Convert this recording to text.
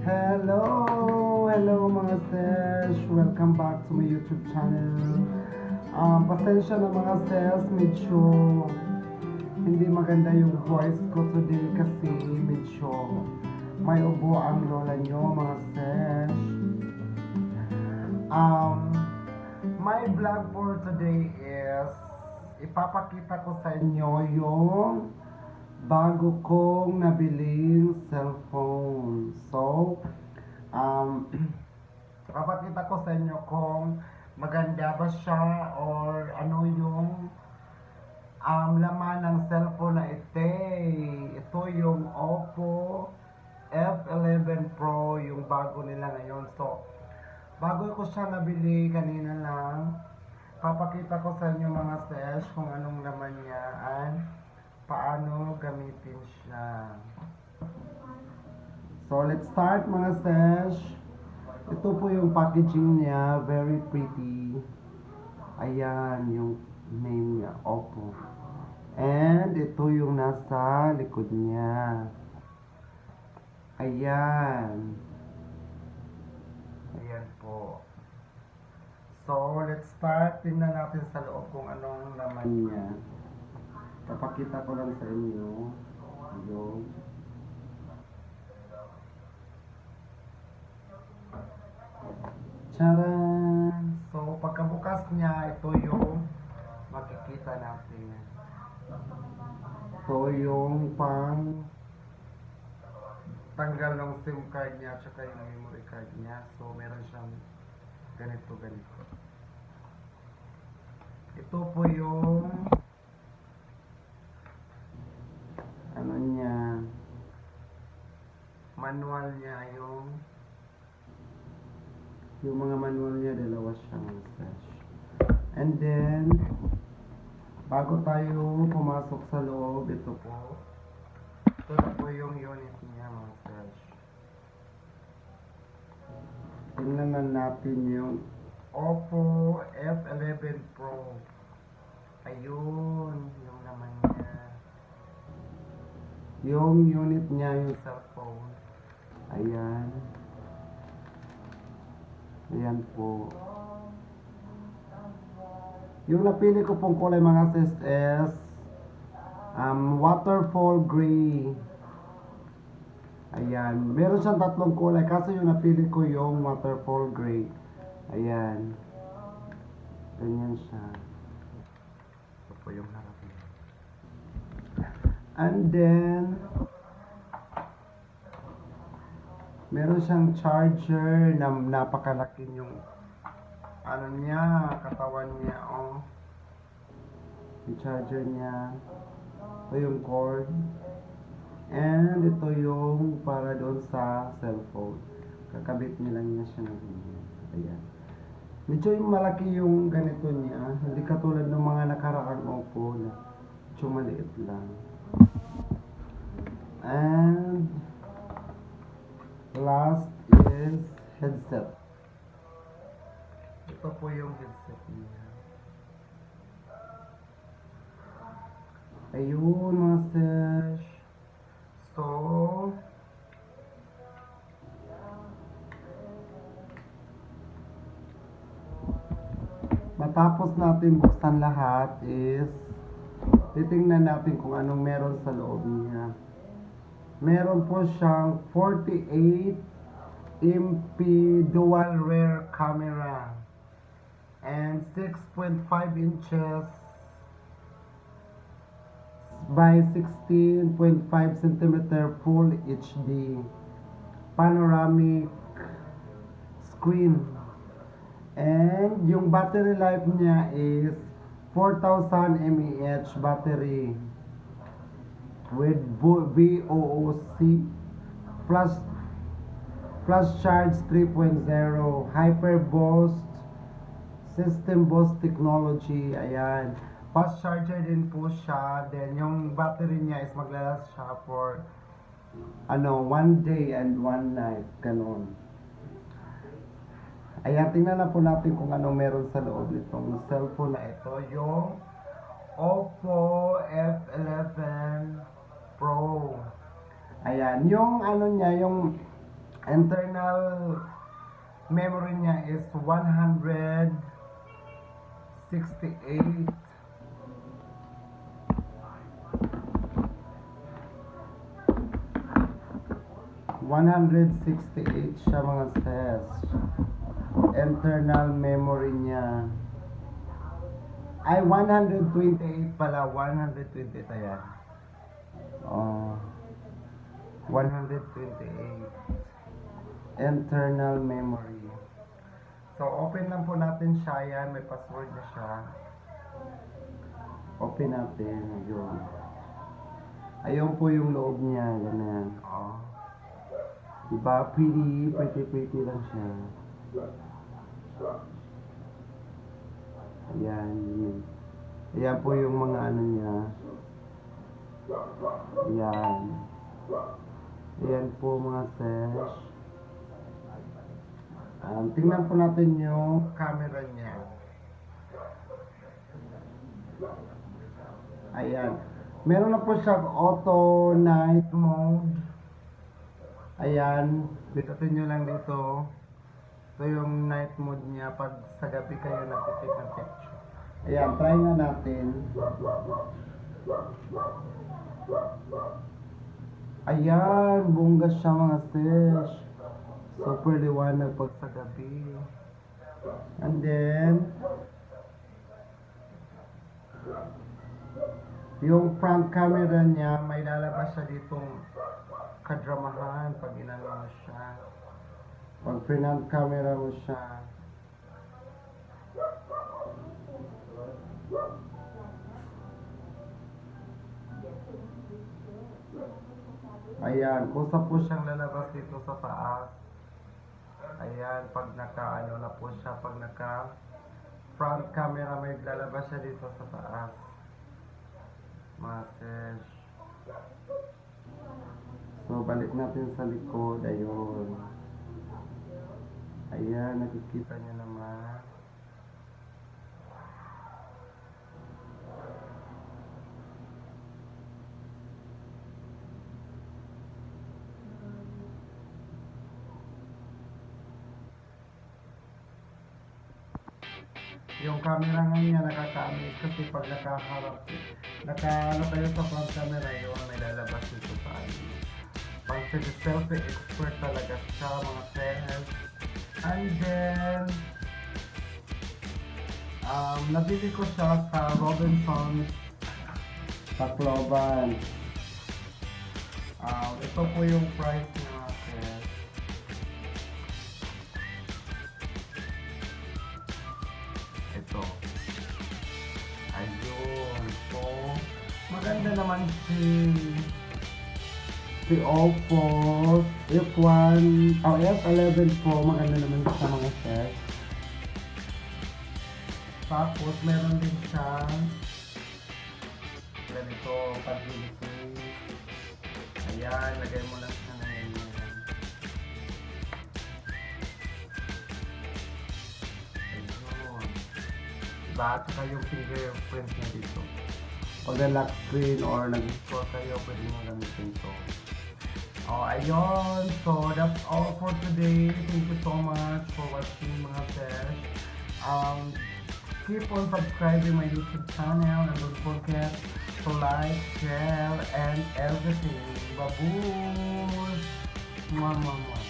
Hello mga sesh! Welcome back to my YouTube channel. Pasensya na mga sesh, medyo hindi maganda yung voice ko today kasi medyo may ubo ang lola nyo mga sesh. My vlog for today is ipapakita ko sa inyo yung bago kong nabiling cellphone. So, papakita ko sa inyo kung maganda ba siya or ano yung laman ng cellphone na ito. Ito yung Oppo f11pro, yung bago nila ngayon. So, bago ko siya nabili kanina lang, papakita ko sa inyo mga sesh kung anong laman niya at paano gamitin siya. So, let's start mga sesh. Ito po yung packaging niya. Very pretty. Ayan, yung name niya, Oppo. And ito yung nasa likod niya. Ayan. Ayan po. So, let's start. Tingnan natin sa loob kung anong laman niya. Papakita ko lang sa inyo yung charan! So, pagkabukas niya, ito yung makikita natin. Ito yung pang tanggal ng SIM card niya tsaka yung memory card niya. So, meron siyang ganito. Ito po yung ano niya, manual niya, yung mga manual niya, dalawa siyang sesh. And then, bago tayo pumasok sa loob, ito na po yung unit niya mga sesh. Tingnan na natin yung Oppo f11pro. Ayun, yung naman niya. Yung unit niya, yung cellphone. Ayan. Ayan po. Yung napili ko pong kulay mga sis is waterfall gray. Ayan. Meron siyang tatlong kulay kasi yung napili ko yung waterfall gray. Ayan. Ganyan siya. Ito po yung harap niya. And then, meron siyang charger na napakalaki yung ano niya, katawan niya, oh. Yung charger niya. Ito yung cord. And ito yung para doon sa cellphone. Kakabit niya lang niya siya ng ganyan. Ayan. Medyo yung malaki yung ganito niya. Hindi katulad ng mga nakaraang Oppo na medyo maliit lang. And last is headset. Ito po yung headset niya. Ayun mga sesh. So, matapos natin buksan lahat is titingnan natin kung anong meron sa loob niya. Meron po siyang 48 MP dual rear camera and 6.5 inches by 16.5 cm full HD panoramic screen, and yung battery life niya is 4000 mAh battery with VOOC flash charge 3.0 hyper boost system boost technology. Ayan, fast charger din po siya. Then yung battery niya is maglalast siya for 1 day and 1 night, ganon. Ayan, tingnan na po natin kung anong meron sa loob nitong cellphone na ito, yung Oppo f11pro. Ayan, yung ano niya, yung Internal memory niya is 168. 168 siya mga sis. Internal memory niya ay 128 pala. 128 ayan. Oh, 128 internal memory. So open lang po natin siya. Yan, may password na siya. Open natin. Ayun. Ayun po yung loob niya. Ganyan. Oh. Diba? Pretty lang siya. Ayan. Ayan po yung mga ano niya. Ayan. Ayan po mga sesh. Tingnan po natin yung camera niya. Ayan. Meron na po siyang auto night mode. Ayan. Bitatin nyo lang dito. Ito yung night mode niya pag sa gabi kayo nagtitake ng picture. Ayan. Try na natin. Ayan. Bongga siya mga sis. Super liwanag pag sa gabi. And then yung front camera niya, may lalabas siya ditong kadramahan pag inano mo siya. Pag front camera mo siya. Ayan, kusa po siyang lalabas dito sa taas. Ayan, pag naka ano na po siya, pag naka front camera, may lalabas siya dito sa taas. Message. So, balik natin sa likod. Ayun. Ayan, nakikita niyo naman. Yung camera nga niya nakaka-amaze kasi pag nakaharap, nakaano tayo sa front camera, yun, may lalabas dito sa ano. Pag selfie expert talaga siya mga friends. And then, nabili ko siya sa Robinsons Tacloban. Ito po yung price niya mga friends. Ito. Ayun. So, maganda naman si Oppo f11pro. Maganda naman sa mga set. Tapos, meron din siyang ganito, pag-ilipin. Ayan, lagay mo lang siya na yan. Diba? At saka yung fingerprint niya dito. Pag na-lock screen or nag-scroll kayo, pwede mo gamitin ito. Oh, ayun. So, that's all for today. Thank you so much for watching mga sesh. Keep on subscribing my YouTube channel and don't forget to like, share, and everything. Babush! Mwah, mwah, mwah.